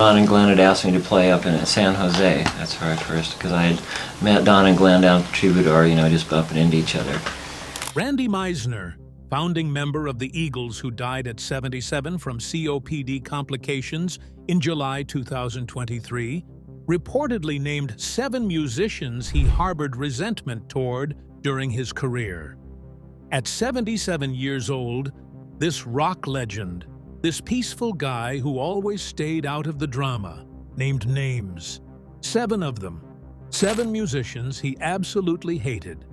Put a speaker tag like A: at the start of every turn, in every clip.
A: Don and Glenn had asked me to play up in San Jose. That's where I first, because I had met Don and Glenn down at the Troubadour, just bumping into each other.
B: Randy Meisner, founding member of the Eagles who died at 77 from COPD complications in July 2023, reportedly named 7 musicians he harbored resentment toward during his career. At 77 years old, this rock legend, this peaceful guy who always stayed out of the drama, named names. 7 of them. 7 musicians he absolutely hated.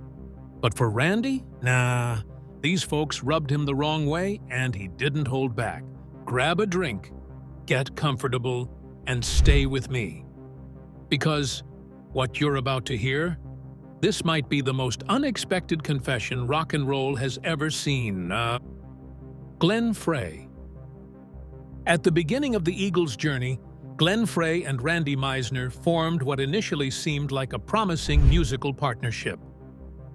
B: But for Randy, nah, these folks rubbed him the wrong way and he didn't hold back. Grab a drink, get comfortable, and stay with me. Because what you're about to hear, this might be the most unexpected confession rock and roll has ever seen. Glenn Frey. At the beginning of the Eagles' journey, Glenn Frey and Randy Meisner formed what initially seemed like a promising musical partnership.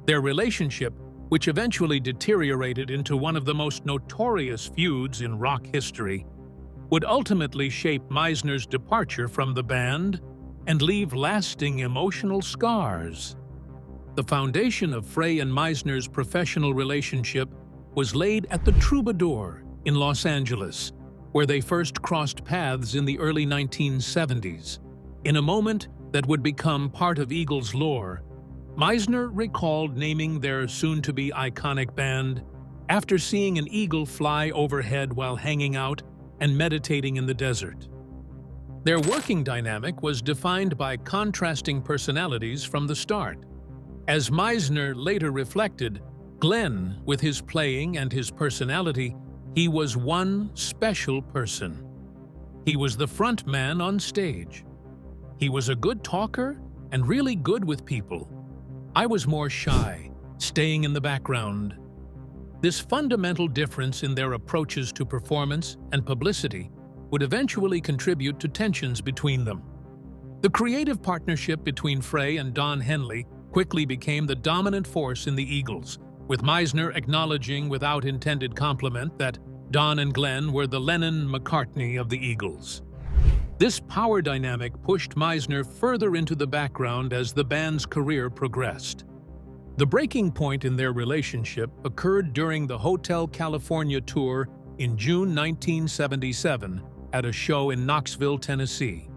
B: Their relationship, which eventually deteriorated into one of the most notorious feuds in rock history, would ultimately shape Meisner's departure from the band and leave lasting emotional scars. The foundation of Frey and Meisner's professional relationship was laid at the Troubadour in Los Angeles, where they first crossed paths in the early 1970s. In a moment that would become part of Eagles' lore, Meisner recalled naming their soon-to-be iconic band after seeing an eagle fly overhead while hanging out and meditating in the desert. Their working dynamic was defined by contrasting personalities from the start. As Meisner later reflected, Glenn, with his playing and his personality, he was one special person. He was the front man on stage. He was a good talker and really good with people. I was more shy, staying in the background. This fundamental difference in their approaches to performance and publicity would eventually contribute to tensions between them. The creative partnership between Frey and Don Henley quickly became the dominant force in the Eagles, with Meisner acknowledging without intended compliment that Don and Glenn were the Lennon-McCartney of the Eagles. This power dynamic pushed Meisner further into the background as the band's career progressed. The breaking point in their relationship occurred during the Hotel California tour in June 1977 at a show in Knoxville, Tennessee.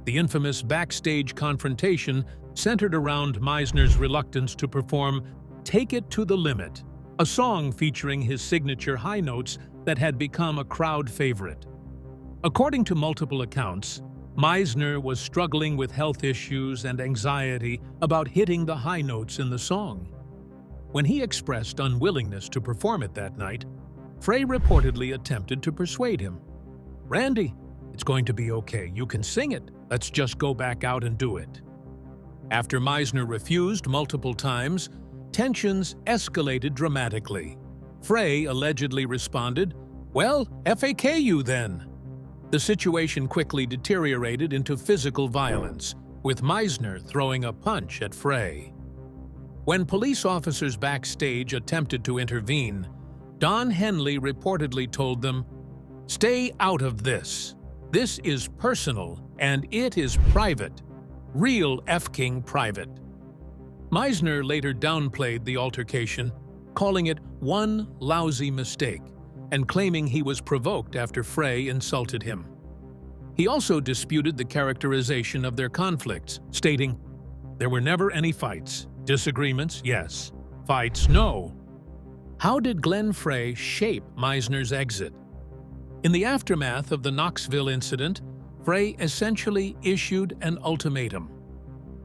B: The infamous backstage confrontation centered around Meisner's reluctance to perform "Take It to the Limit," a song featuring his signature high notes that had become a crowd favorite. According to multiple accounts, Meisner was struggling with health issues and anxiety about hitting the high notes in the song. When he expressed unwillingness to perform it that night, Frey reportedly attempted to persuade him. "Randy, it's going to be okay. You can sing it. Let's just go back out and do it." After Meisner refused multiple times, tensions escalated dramatically. Frey allegedly responded, "Well, FAK you then." The situation quickly deteriorated into physical violence, with Meisner throwing a punch at Frey. When police officers backstage attempted to intervene, Don Henley reportedly told them, "Stay out of this. This is personal and it is private. Real F-king private." Meisner later downplayed the altercation, calling it one lousy mistake and claiming he was provoked after Frey insulted him. He also disputed the characterization of their conflicts, stating, "There were never any fights. Disagreements, yes. Fights, no." How did Glenn Frey shape Meisner's exit? In the aftermath of the Knoxville incident, Frey essentially issued an ultimatum.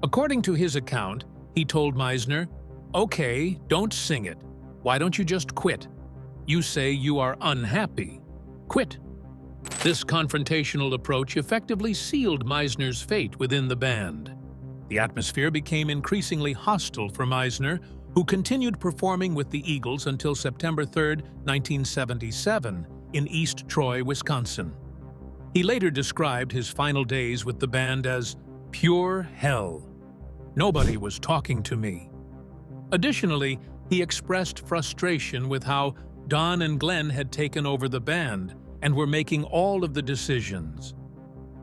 B: According to his account, he told Meisner, "Okay, don't sing it. Why don't you just quit? You say you are unhappy. Quit." This confrontational approach effectively sealed Meisner's fate within the band. The atmosphere became increasingly hostile for Meisner, who continued performing with the Eagles until September 3, 1977, in East Troy, Wisconsin. He later described his final days with the band as "pure hell. Nobody was talking to me." Additionally, he expressed frustration with how Don and Glenn had taken over the band and were making all of the decisions.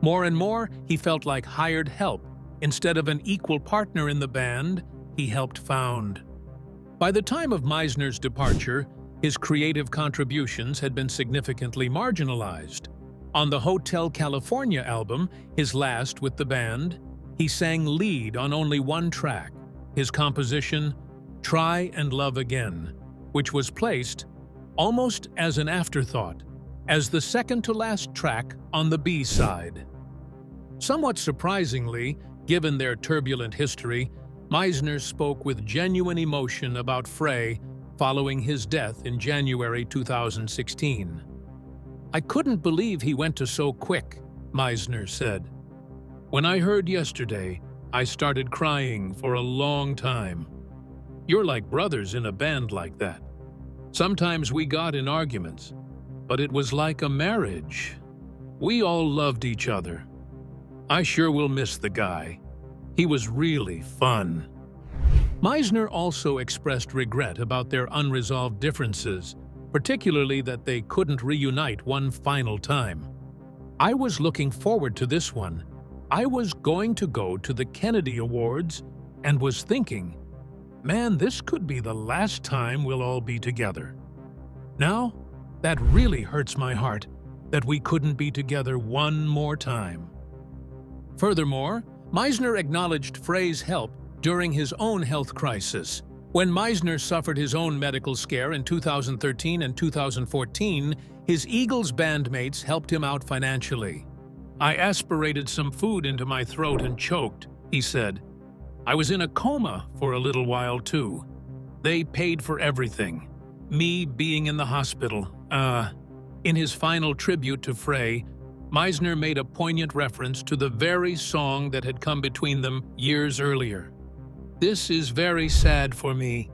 B: More and more, he felt like hired help instead of an equal partner in the band he helped found. By the time of Meisner's departure, his creative contributions had been significantly marginalized. On the Hotel California album, his last with the band, he sang lead on only one track, his composition, Try and Love Again, which was placed, almost as an afterthought, as the second-to-last track on the B-side. Somewhat surprisingly, given their turbulent history, Meisner spoke with genuine emotion about Frey following his death in January 2016. "I couldn't believe he went to so quick," Meisner said. "When I heard yesterday, I started crying for a long time. You're like brothers in a band like that. Sometimes we got in arguments, but it was like a marriage. We all loved each other. I sure will miss the guy. He was really fun." Meisner also expressed regret about their unresolved differences, particularly that they couldn't reunite one final time. "I was looking forward to this one. I was going to go to the Kennedy Awards and was thinking, man, this could be the last time we'll all be together. Now, that really hurts my heart that we couldn't be together one more time." Furthermore, Meisner acknowledged Frey's help during his own health crisis. When Meisner suffered his own medical scare in 2013 and 2014, his Eagles bandmates helped him out financially. "I aspirated some food into my throat and choked," he said. "I was in a coma for a little while too. They paid for everything. Me being in the hospital. In his final tribute to Frey, Meisner made a poignant reference to the very song that had come between them years earlier. "This is very sad for me.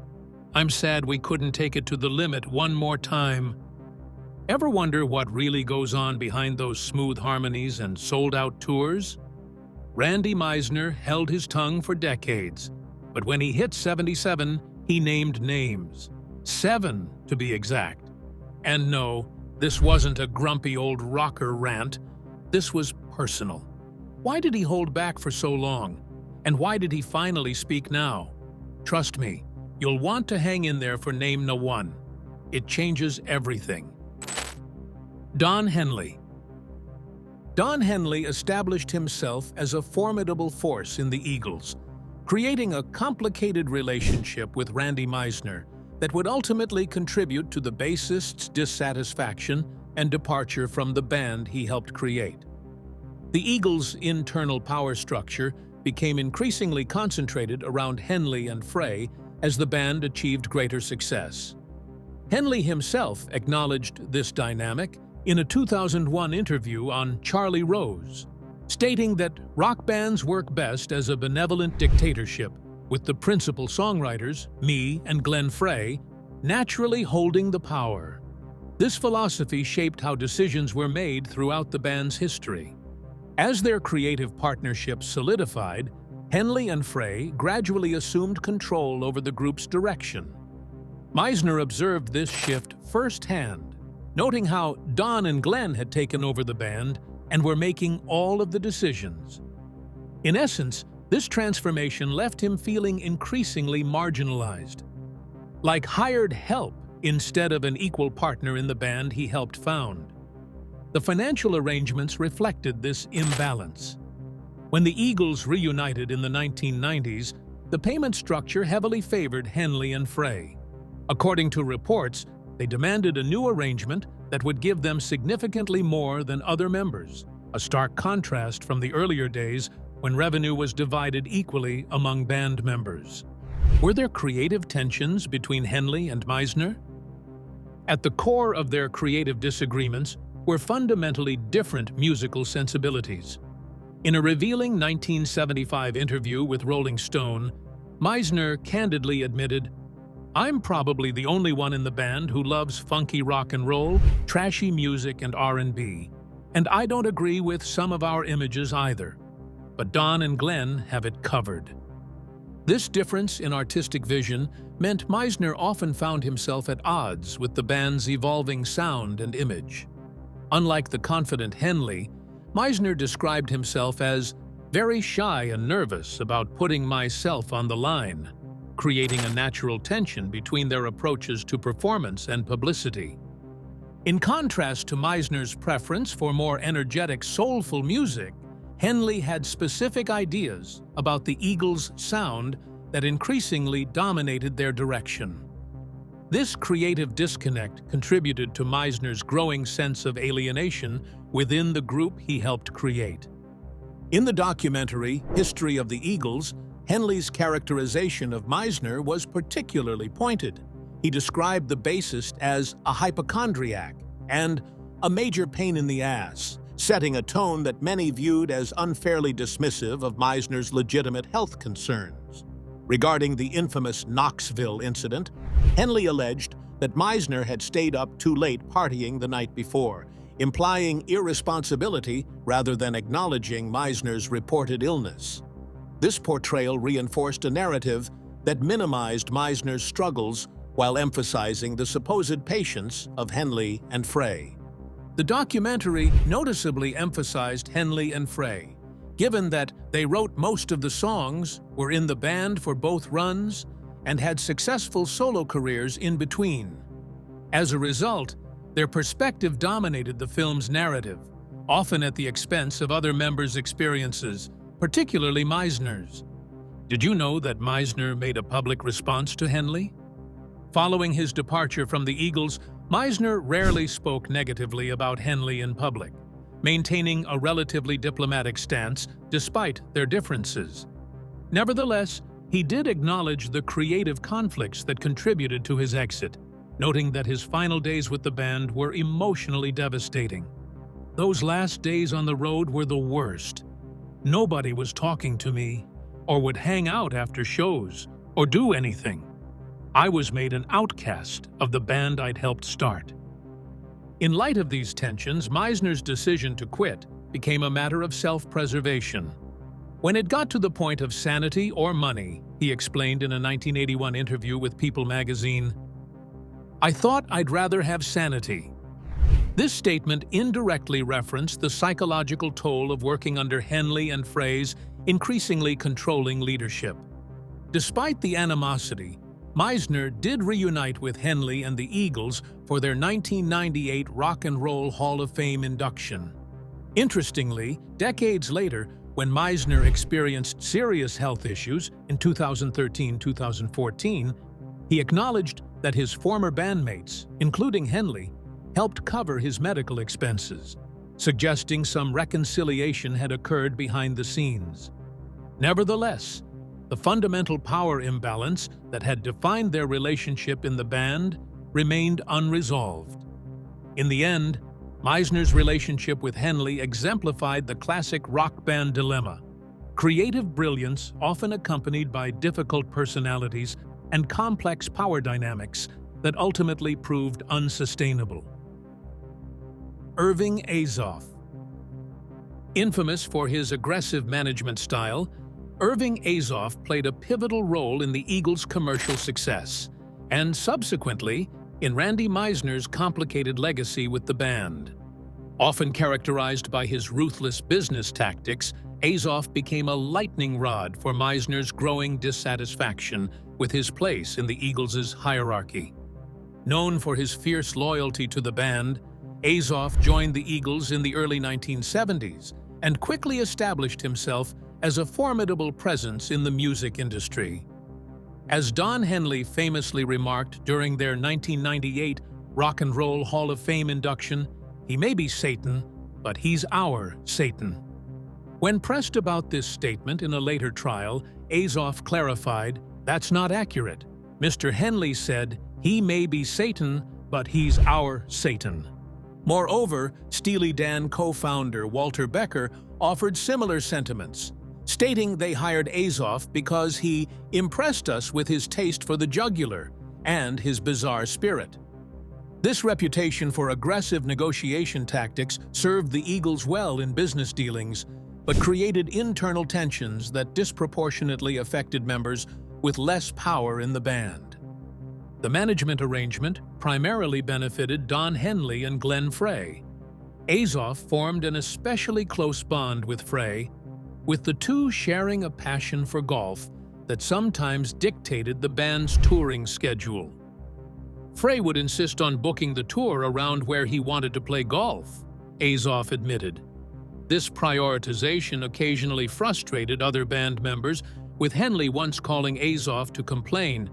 B: I'm sad we couldn't take it to the limit one more time." Ever wonder what really goes on behind those smooth harmonies and sold-out tours? Randy Meisner held his tongue for decades, but when he hit 77, he named names. 7, to be exact. And no, this wasn't a grumpy old rocker rant. This was personal. Why did he hold back for so long? And why did he finally speak now? Trust me, you'll want to hang in there for name no one. It changes everything. Don Henley. Don Henley established himself as a formidable force in the Eagles, creating a complicated relationship with Randy Meisner that would ultimately contribute to the bassist's dissatisfaction and departure from the band he helped create. The Eagles' internal power structure became increasingly concentrated around Henley and Frey as the band achieved greater success. Henley himself acknowledged this dynamic in a 2001 interview on Charlie Rose, stating that rock bands work best as a benevolent dictatorship, with the principal songwriters, me and Glenn Frey, naturally holding the power. This philosophy shaped how decisions were made throughout the band's history. As their creative partnership solidified, Henley and Frey gradually assumed control over the group's direction. Meisner observed this shift firsthand, noting how Don and Glenn had taken over the band and were making all of the decisions. In essence, this transformation left him feeling increasingly marginalized, like hired help instead of an equal partner in the band he helped found. The financial arrangements reflected this imbalance. When the Eagles reunited in the 1990s, the payment structure heavily favored Henley and Frey. According to reports, they demanded a new arrangement that would give them significantly more than other members, a stark contrast from the earlier days when revenue was divided equally among band members. Were there creative tensions between Henley and Meisner? At the core of their creative disagreements were fundamentally different musical sensibilities. In a revealing 1975 interview with Rolling Stone, Meisner candidly admitted, "I'm probably the only one in the band who loves funky rock and roll, trashy music, and R&B, and I don't agree with some of our images either. But Don and Glenn have it covered." This difference in artistic vision meant Meisner often found himself at odds with the band's evolving sound and image. Unlike the confident Henley, Meisner described himself as very shy and nervous about putting myself on the line, creating a natural tension between their approaches to performance and publicity. In contrast to Meisner's preference for more energetic, soulful music, Henley had specific ideas about the Eagles' sound that increasingly dominated their direction. This creative disconnect contributed to Meisner's growing sense of alienation within the group he helped create. In the documentary History of the Eagles, Henley's characterization of Meisner was particularly pointed. He described the bassist as a hypochondriac and a major pain in the ass, setting a tone that many viewed as unfairly dismissive of Meisner's legitimate health concerns. Regarding the infamous Knoxville incident, Henley alleged that Meisner had stayed up too late partying the night before, implying irresponsibility rather than acknowledging Meisner's reported illness. This portrayal reinforced a narrative that minimized Meisner's struggles while emphasizing the supposed patience of Henley and Frey. The documentary noticeably emphasized Henley and Frey, given that they wrote most of the songs, were in the band for both runs, and had successful solo careers in between. As a result, their perspective dominated the film's narrative, often at the expense of other members' experiences, particularly Meisner's. Did you know that Meisner made a public response to Henley? Following his departure from the Eagles, Meisner rarely spoke negatively about Henley in public, maintaining a relatively diplomatic stance despite their differences. Nevertheless, he did acknowledge the creative conflicts that contributed to his exit, noting that his final days with the band were emotionally devastating. Those last days on the road were the worst. Nobody was talking to me, or would hang out after shows, or do anything. I was made an outcast of the band I'd helped start. In light of these tensions, Meisner's decision to quit became a matter of self-preservation. When it got to the point of sanity or money, he explained in a 1981 interview with People magazine, "I thought I'd rather have sanity." This statement indirectly referenced the psychological toll of working under Henley and Frey's increasingly controlling leadership. Despite the animosity, Meisner did reunite with Henley and the Eagles for their 1998 Rock and Roll Hall of Fame induction. Interestingly, decades later, when Meisner experienced serious health issues in 2013-2014, he acknowledged that his former bandmates, including Henley, helped cover his medical expenses, suggesting some reconciliation had occurred behind the scenes. Nevertheless, the fundamental power imbalance that had defined their relationship in the band remained unresolved. In the end, Meisner's relationship with Henley exemplified the classic rock band dilemma: creative brilliance often accompanied by difficult personalities and complex power dynamics that ultimately proved unsustainable. Irving Azoff. Infamous for his aggressive management style, Irving Azoff played a pivotal role in the Eagles' commercial success, and subsequently, in Randy Meisner's complicated legacy with the band. Often characterized by his ruthless business tactics, Azoff became a lightning rod for Meisner's growing dissatisfaction with his place in the Eagles' hierarchy. Known for his fierce loyalty to the band, Azoff joined the Eagles in the early 1970s and quickly established himself as a formidable presence in the music industry. As Don Henley famously remarked during their 1998 Rock and Roll Hall of Fame induction, "He may be Satan, but he's our Satan." When pressed about this statement in a later trial, Azoff clarified, "That's not accurate. Mr. Henley said, 'He may be Satan, but he's our Satan.'" Moreover, Steely Dan co-founder Walter Becker offered similar sentiments, stating they hired Azoff because he impressed us with his taste for the jugular and his bizarre spirit. This reputation for aggressive negotiation tactics served the Eagles well in business dealings, but created internal tensions that disproportionately affected members with less power in the band. The management arrangement primarily benefited Don Henley and Glenn Frey. Azoff formed an especially close bond with Frey, with the two sharing a passion for golf that sometimes dictated the band's touring schedule. Frey would insist on booking the tour around where he wanted to play golf, Azoff admitted. This prioritization occasionally frustrated other band members, with Henley once calling Azoff to complain,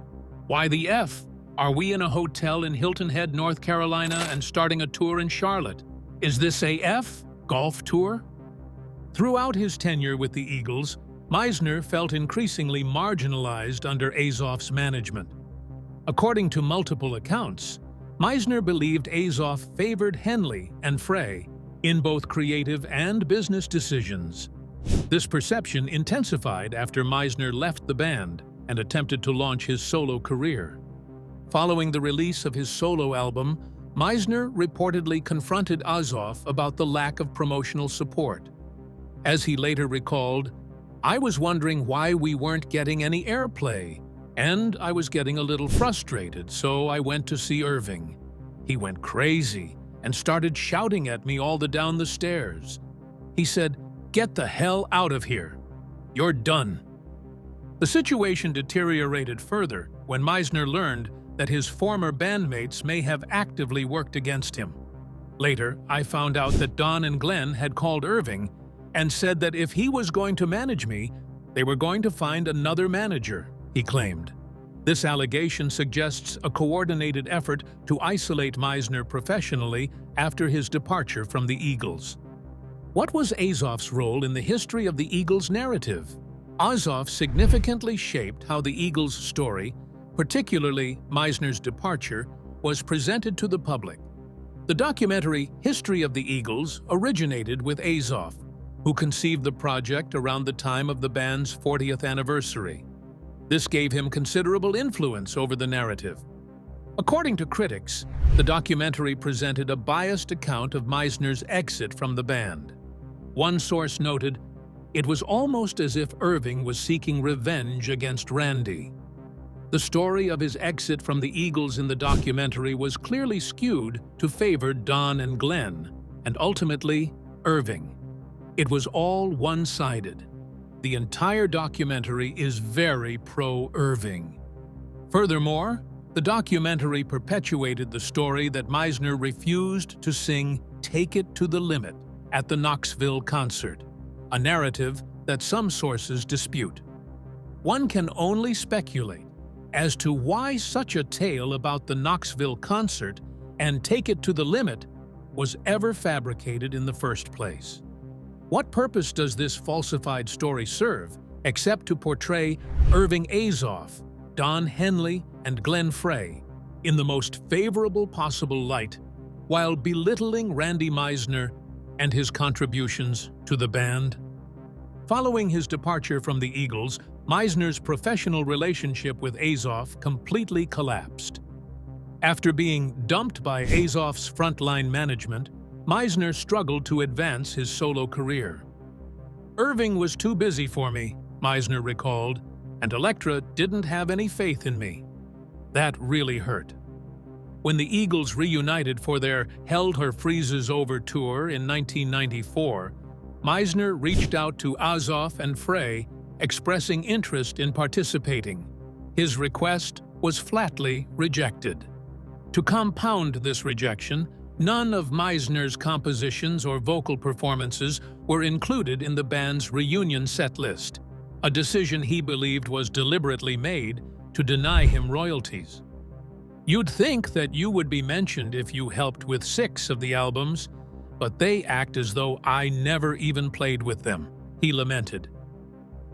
B: "Why the F? Are we in a hotel in Hilton Head, North Carolina, and starting a tour in Charlotte? Is this a golf tour?" Throughout his tenure with the Eagles, Meisner felt increasingly marginalized under Azoff's management. According to multiple accounts, Meisner believed Azoff favored Henley and Frey in both creative and business decisions. This perception intensified after Meisner left the band and attempted to launch his solo career. Following the release of his solo album, Meisner reportedly confronted Azoff about the lack of promotional support. As he later recalled, "I was wondering why we weren't getting any airplay, and I was getting a little frustrated, so I went to see Irving. He went crazy and started shouting at me all down the stairs. He said, 'Get the hell out of here. You're done.'" The situation deteriorated further when Meisner learned that his former bandmates may have actively worked against him. Later, I found out that Don and Glenn had called Irving and said that if he was going to manage me, they were going to find another manager, he claimed. This allegation suggests a coordinated effort to isolate Meisner professionally after his departure from the Eagles. What was Azoff's role in the history of the Eagles' narrative? Azoff significantly shaped how the Eagles' story, particularly Meisner's departure, was presented to the public. The documentary History of the Eagles originated with Azoff, who conceived the project around the time of the band's 40th anniversary. This gave him considerable influence over the narrative. According to critics, the documentary presented a biased account of Meisner's exit from the band. One source noted, "It was almost as if Irving was seeking revenge against Randy." The story of his exit from the Eagles in the documentary was clearly skewed to favor Don and Glenn, and ultimately, Irving. It was all one-sided. The entire documentary is very pro-Irving. Furthermore, the documentary perpetuated the story that Meisner refused to sing "Take It to the Limit" at the Knoxville concert, a narrative that some sources dispute. One can only speculate as to why such a tale about the Knoxville concert and "Take It to the Limit" was ever fabricated in the first place. What purpose does this falsified story serve, except to portray Irving Azoff, Don Henley, and Glenn Frey in the most favorable possible light, while belittling Randy Meisner and his contributions to the band? Following his departure from the Eagles, Meisner's professional relationship with Azoff completely collapsed. After being dumped by Azoff's frontline management, Meisner struggled to advance his solo career. "Irving was too busy for me," Meisner recalled, "and Elektra didn't have any faith in me. That really hurt." When the Eagles reunited for their Held Her Freezes Over tour in 1994, Meisner reached out to Azoff and Frey, expressing interest in participating. His request was flatly rejected. To compound this rejection, none of Meisner's compositions or vocal performances were included in the band's reunion set list, a decision he believed was deliberately made to deny him royalties. "You'd think that you would be mentioned if you helped with 6 of the albums, but they act as though I never even played with them," he lamented.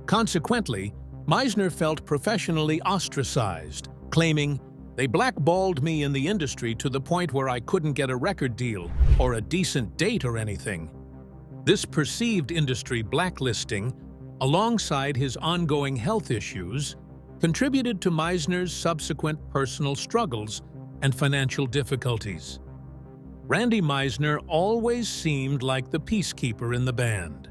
B: Consequently, Meisner felt professionally ostracized, claiming, "They blackballed me in the industry to the point where I couldn't get a record deal or a decent date or anything." This perceived industry blacklisting, alongside his ongoing health issues, contributed to Meisner's subsequent personal struggles and financial difficulties. Randy Meisner always seemed like the peacekeeper in the band.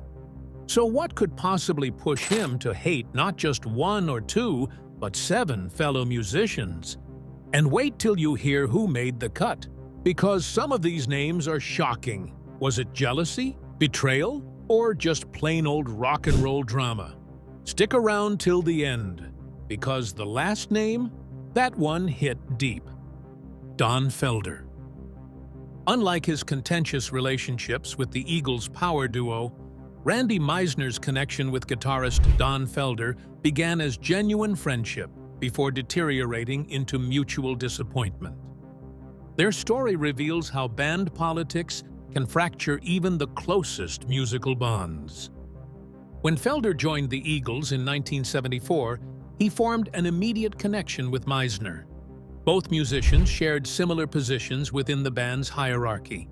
B: So what could possibly push him to hate not just 1 or 2, but 7 fellow musicians? And wait till you hear who made the cut, because some of these names are shocking. Was it jealousy, betrayal, or just plain old rock and roll drama? Stick around till the end, because the last name, that one hit deep. Don Felder. Unlike his contentious relationships with the Eagles' power duo, Randy Meisner's connection with guitarist Don Felder began as genuine friendship before deteriorating into mutual disappointment. Their story reveals how band politics can fracture even the closest musical bonds. When Felder joined the Eagles in 1974, he formed an immediate connection with Meisner. Both musicians shared similar positions within the band's hierarchy.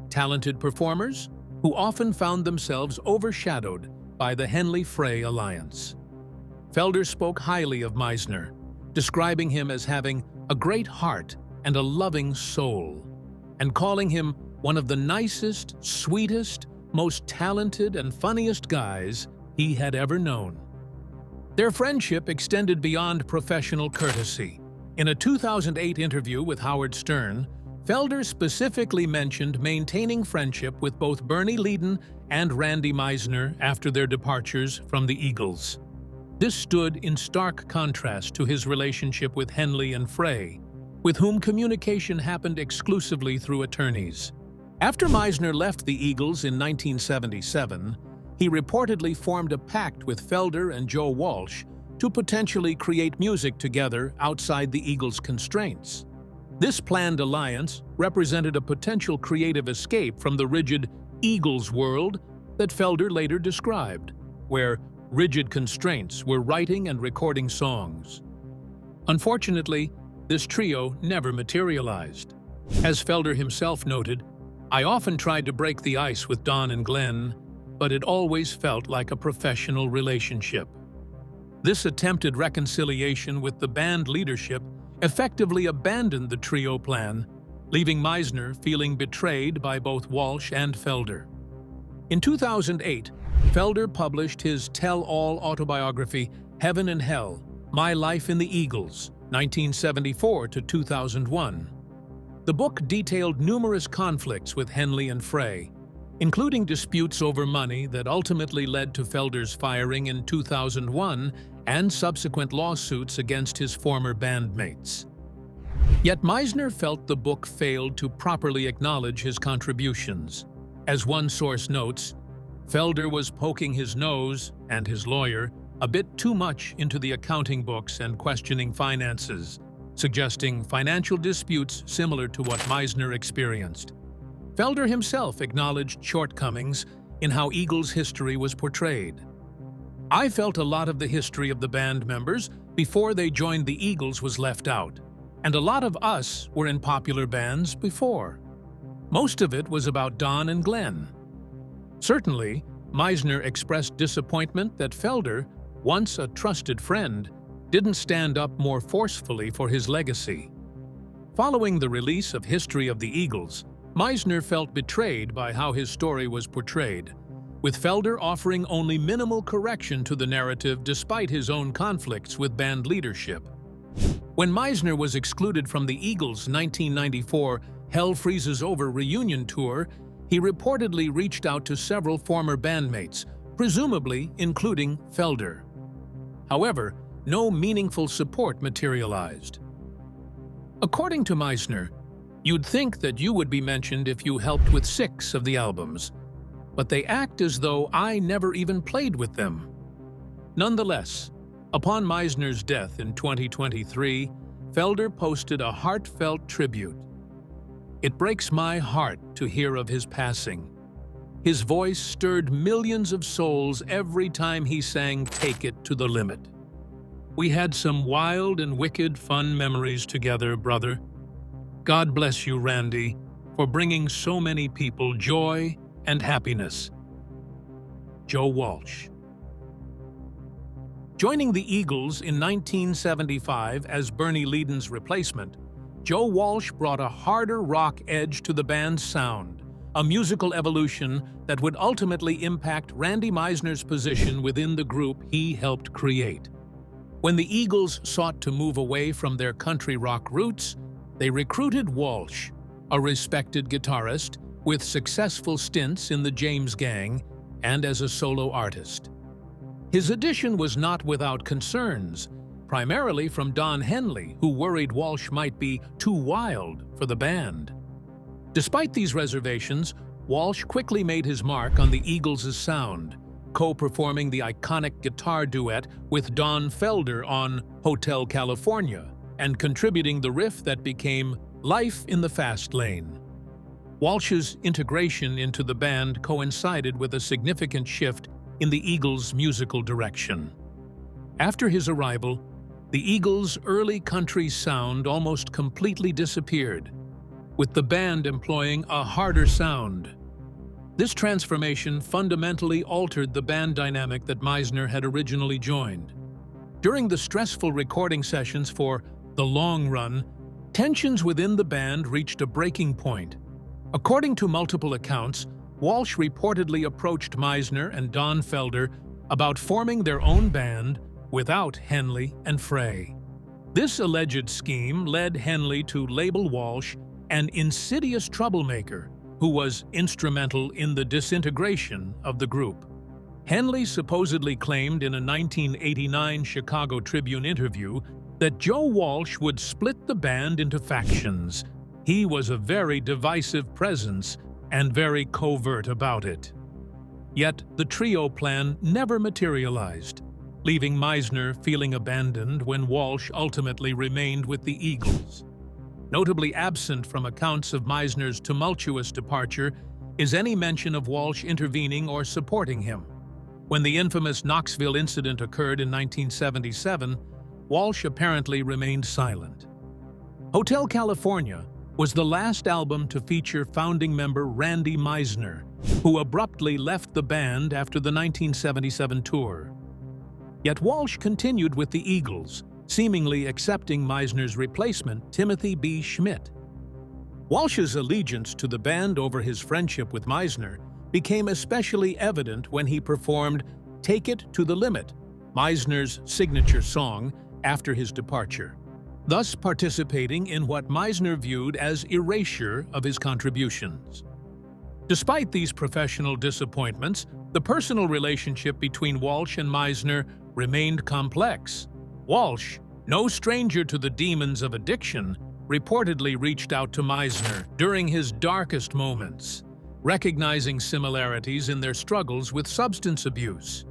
B: Talented performers who often found themselves overshadowed by the Henley-Frey alliance. Felder spoke highly of Meisner, describing him as having a great heart and a loving soul, and calling him one of the nicest, sweetest, most talented and funniest guys he had ever known. Their friendship extended beyond professional courtesy. In a 2008 interview with Howard Stern, Felder specifically mentioned maintaining friendship with both Bernie Leadon and Randy Meisner after their departures from the Eagles. This stood in stark contrast to his relationship with Henley and Frey, with whom communication happened exclusively through attorneys. After Meisner left the Eagles in 1977, he reportedly formed a pact with Felder and Joe Walsh to potentially create music together outside the Eagles' constraints. This planned alliance represented a potential creative escape from the rigid Eagles world that Felder later described, where rigid constraints were writing and recording songs. Unfortunately, this trio never materialized. As Felder himself noted, "I often tried to break the ice with Don and Glenn, but it always felt like a professional relationship." This attempted reconciliation with the band leadership effectively abandoned the trio plan, leaving Meisner feeling betrayed by both Walsh and Felder. In 2008, Felder published his tell-all autobiography, Heaven and Hell: My Life in the Eagles, 1974 to 2001. The book detailed numerous conflicts with Henley and Frey, including disputes over money that ultimately led to Felder's firing in 2001 and subsequent lawsuits against his former bandmates. Yet Meisner felt the book failed to properly acknowledge his contributions. As one source notes, Felder was poking his nose, and his lawyer, a bit too much into the accounting books and questioning finances, suggesting financial disputes similar to what Meisner experienced. Felder himself acknowledged shortcomings in how Eagles' history was portrayed. "I felt a lot of the history of the band members before they joined the Eagles was left out, and a lot of us were in popular bands before. Most of it was about Don and Glenn." Certainly, Meisner expressed disappointment that Felder, once a trusted friend, didn't stand up more forcefully for his legacy. Following the release of History of the Eagles, Meisner felt betrayed by how his story was portrayed, with Felder offering only minimal correction to the narrative despite his own conflicts with band leadership. When Meisner was excluded from the Eagles' 1994 Hell Freezes Over reunion tour, he reportedly reached out to several former bandmates, presumably including Felder. However, no meaningful support materialized. According to Meisner, "You'd think that you would be mentioned if you helped with 6 of the albums, but they act as though I never even played with them." Nonetheless, upon Meisner's death in 2023, Felder posted a heartfelt tribute. "It breaks my heart to hear of his passing. His voice stirred millions of souls every time he sang Take It to the Limit. We had some wild and wicked fun memories together, brother. God bless you, Randy, for bringing so many people joy and happiness." Joe Walsh. Joining the Eagles in 1975 as Bernie Leadon's replacement, Joe Walsh brought a harder rock edge to the band's sound, a musical evolution that would ultimately impact Randy Meisner's position within the group he helped create. When the Eagles sought to move away from their country rock roots, they recruited Walsh, a respected guitarist, with successful stints in the James Gang and as a solo artist. His addition was not without concerns, primarily from Don Henley, who worried Walsh might be too wild for the band. Despite these reservations, Walsh quickly made his mark on the Eagles' sound, co-performing the iconic guitar duet with Don Felder on Hotel California and contributing the riff that became Life in the Fast Lane. Walsh's integration into the band coincided with a significant shift in the Eagles' musical direction. After his arrival, the Eagles' early country sound almost completely disappeared, with the band employing a harder sound. This transformation fundamentally altered the band dynamic that Meisner had originally joined. During the stressful recording sessions for The Long Run, tensions within the band reached a breaking point. According to multiple accounts, Walsh reportedly approached Meisner and Don Felder about forming their own band without Henley and Frey. This alleged scheme led Henley to label Walsh an insidious troublemaker who was instrumental in the disintegration of the group. Henley supposedly claimed in a 1989 Chicago Tribune interview that Joe Walsh would split the band into factions. He was a very divisive presence and very covert about it. Yet the trio plan never materialized, leaving Meisner feeling abandoned when Walsh ultimately remained with the Eagles. Notably absent from accounts of Meisner's tumultuous departure is any mention of Walsh intervening or supporting him. When the infamous Knoxville incident occurred in 1977, Walsh apparently remained silent. Hotel California was the last album to feature founding member Randy Meisner, who abruptly left the band after the 1977 tour. Yet Walsh continued with the Eagles, seemingly accepting Meisner's replacement, Timothy B. Schmidt. Walsh's allegiance to the band over his friendship with Meisner became especially evident when he performed Take It to the Limit, Meisner's signature song, after his departure, thus participating in what Meisner viewed as erasure of his contributions. Despite these professional disappointments, the personal relationship between Walsh and Meisner remained complex. Walsh, no stranger to the demons of addiction, reportedly reached out to Meisner during his darkest moments, recognizing similarities in their struggles with substance abuse.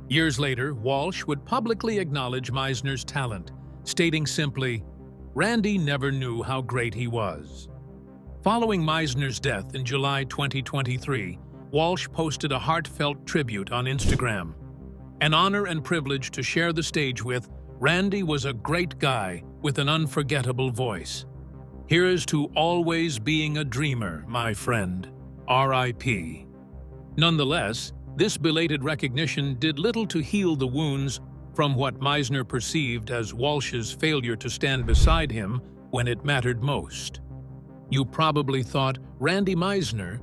B: Years later, Walsh would publicly acknowledge Meisner's talent, stating simply, "Randy never knew how great he was." Following Meisner's death in July 2023, Walsh posted a heartfelt tribute on Instagram. An honor and privilege to share the stage with, Randy was a great guy with an unforgettable voice. Here's to always being a dreamer, my friend. R.I.P. Nonetheless, this belated recognition did little to heal the wounds from what Meisner perceived as Walsh's failure to stand beside him when it mattered most. You probably thought Randy Meisner,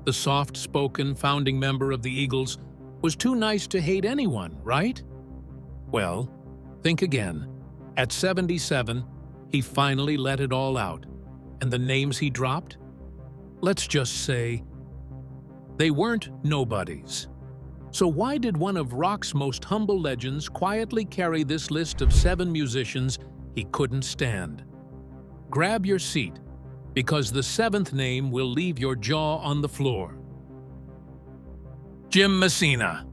B: the soft-spoken founding member of the Eagles, was too nice to hate anyone, right? Well, think again. At 77, he finally let it all out. And the names he dropped? Let's just say, they weren't nobodies. So why did one of rock's most humble legends quietly carry this list of 7 musicians he couldn't stand? Grab your seat, because the 7th name will leave your jaw on the floor. Jim Msina.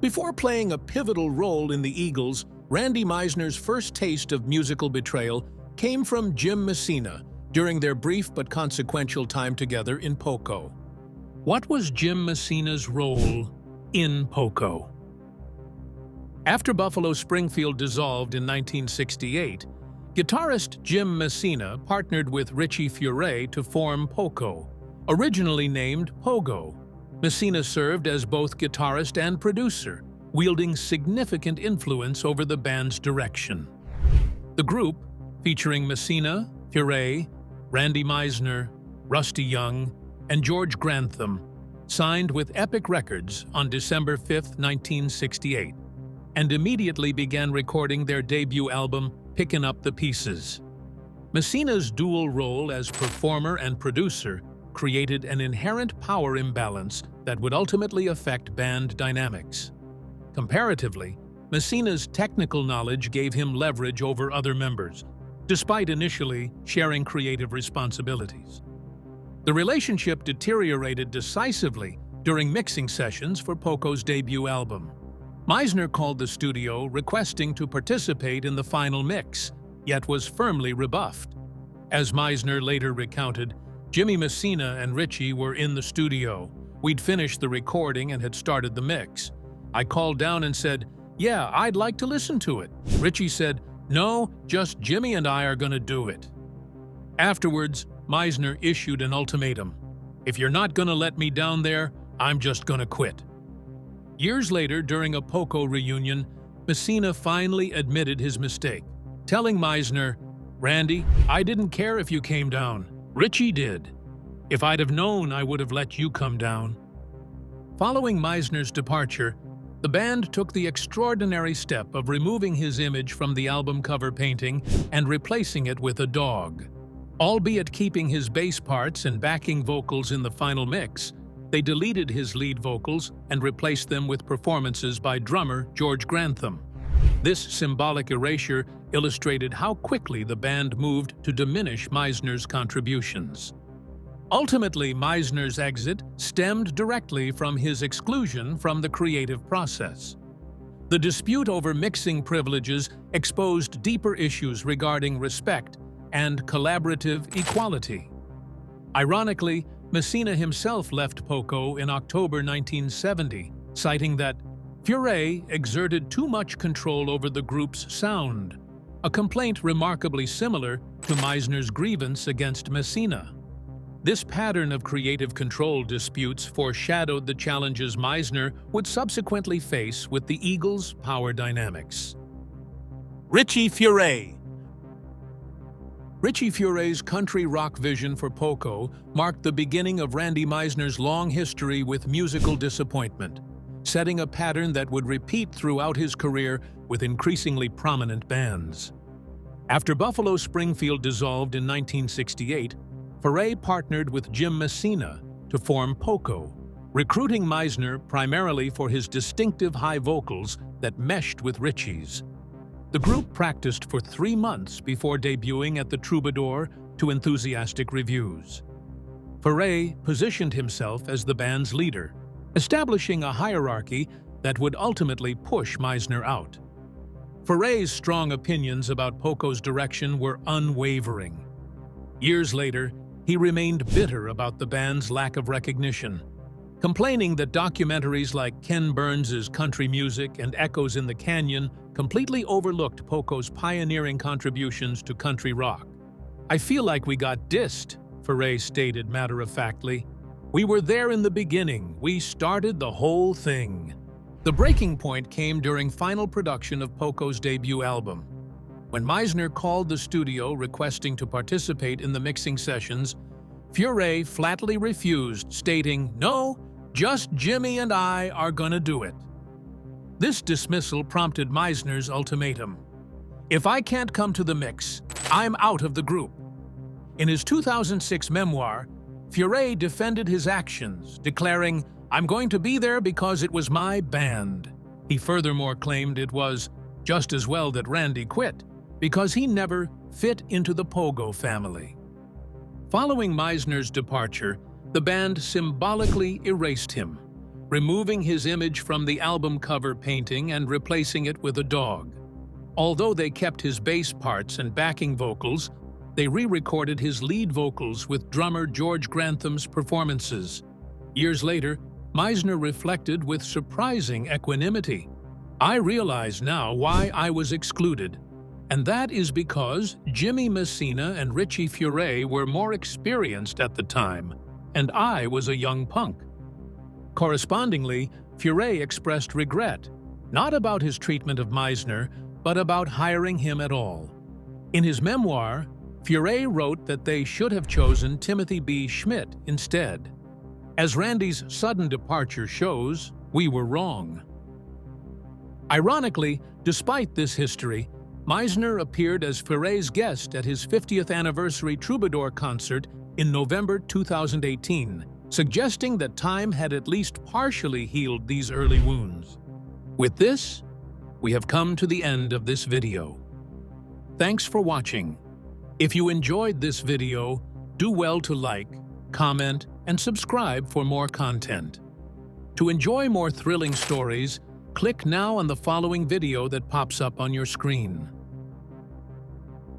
B: Before playing a pivotal role in the Eagles, Randy Meisner's first taste of musical betrayal came from Jim Msina during their brief but consequential time together in Poco. What was Jim Msina's role in Poco? After Buffalo Springfield dissolved in 1968, guitarist Jim Msina partnered with Richie Fure to form Poco, originally named Pogo. Msina served as both guitarist and producer, wielding significant influence over the band's direction. The group, featuring Msina, Fure, Randy Meisner, Rusty Young, and George Grantham, signed with Epic Records on December 5, 1968, and immediately began recording their debut album, Pickin' Up the Pieces. Msina's dual role as performer and producer created an inherent power imbalance that would ultimately affect band dynamics. Comparatively, Msina's technical knowledge gave him leverage over other members, despite initially sharing creative responsibilities. The relationship deteriorated decisively during mixing sessions for Poco's debut album. Meisner called the studio requesting to participate in the final mix, yet was firmly rebuffed. As Meisner later recounted, Jimmy Msina and Richie were in the studio. We'd finished the recording and had started the mix. I called down and said, "Yeah, I'd like to listen to it." Richie said, "No, just Jimmy and I are gonna do it." Afterwards, Meisner issued an ultimatum. "If you're not gonna let me down there, I'm just gonna quit." Years later, during a Poco reunion, Msina finally admitted his mistake, telling Meisner, "Randy, I didn't care if you came down. Richie did. If I'd have known, I would have let you come down." Following Meisner's departure, the band took the extraordinary step of removing his image from the album cover painting and replacing it with a dog. Albeit keeping his bass parts and backing vocals in the final mix, they deleted his lead vocals and replaced them with performances by drummer George Grantham. This symbolic erasure illustrated how quickly the band moved to diminish Meisner's contributions. Ultimately, Meisner's exit stemmed directly from his exclusion from the creative process. The dispute over mixing privileges exposed deeper issues regarding respect and collaborative equality. Ironically, Msina himself left Poco in October 1970, citing that Fure exerted too much control over the group's sound, a complaint remarkably similar to Meisner's grievance against Msina. This pattern of creative control disputes foreshadowed the challenges Meisner would subsequently face with the Eagles' power dynamics. Richie Fure. Richie Fure's country rock vision for Poco marked the beginning of Randy Meisner's long history with musical disappointment, setting a pattern that would repeat throughout his career with increasingly prominent bands. After Buffalo Springfield dissolved in 1968, Frey partnered with Jim Msina to form Poco, recruiting Meisner primarily for his distinctive high vocals that meshed with Richie's. The group practiced for 3 months before debuting at the Troubadour to enthusiastic reviews. Frey positioned himself as the band's leader, establishing a hierarchy that would ultimately push Meisner out. Frey's strong opinions about Poco's direction were unwavering. Years later, he remained bitter about the band's lack of recognition, complaining that documentaries like Ken Burns's Country Music and Echoes in the Canyon completely overlooked Poco's pioneering contributions to country rock. "I feel like we got dissed," Frey stated matter-of-factly. "We were there in the beginning. We started the whole thing." The breaking point came during final production of Poco's debut album. When Meisner called the studio requesting to participate in the mixing sessions, Fure flatly refused, stating, "No, just Jimmy and I are gonna do it." This dismissal prompted Meisner's ultimatum. "If I can't come to the mix, I'm out of the group." In his 2006 memoir, Fure defended his actions, declaring, "I'm going to be there because it was my band." He furthermore claimed it was just as well that Randy quit, because he never fit into the Pogo family. Following Meisner's departure, the band symbolically erased him, removing his image from the album cover painting and replacing it with a dog. Although they kept his bass parts and backing vocals, they re-recorded his lead vocals with drummer George Grantham's performances. Years later, Meisner reflected with surprising equanimity. "I realize now why I was excluded, and that is because Jimmy Msina and Richie Fure were more experienced at the time, and I was a young punk." Correspondingly, Fure expressed regret, not about his treatment of Meisner, but about hiring him at all. In his memoir, Fure wrote that they should have chosen Timothy B. Schmidt instead. As Randy's sudden departure shows, we were wrong. Ironically, despite this history, Meisner appeared as Frey's guest at his 50th anniversary Troubadour concert in November 2018, suggesting that time had at least partially healed these early wounds. With this, we have come to the end of this video. Thanks for watching. If you enjoyed this video, do well to like, comment, and subscribe for more content. To enjoy more thrilling stories, click now on the following video that pops up on your screen.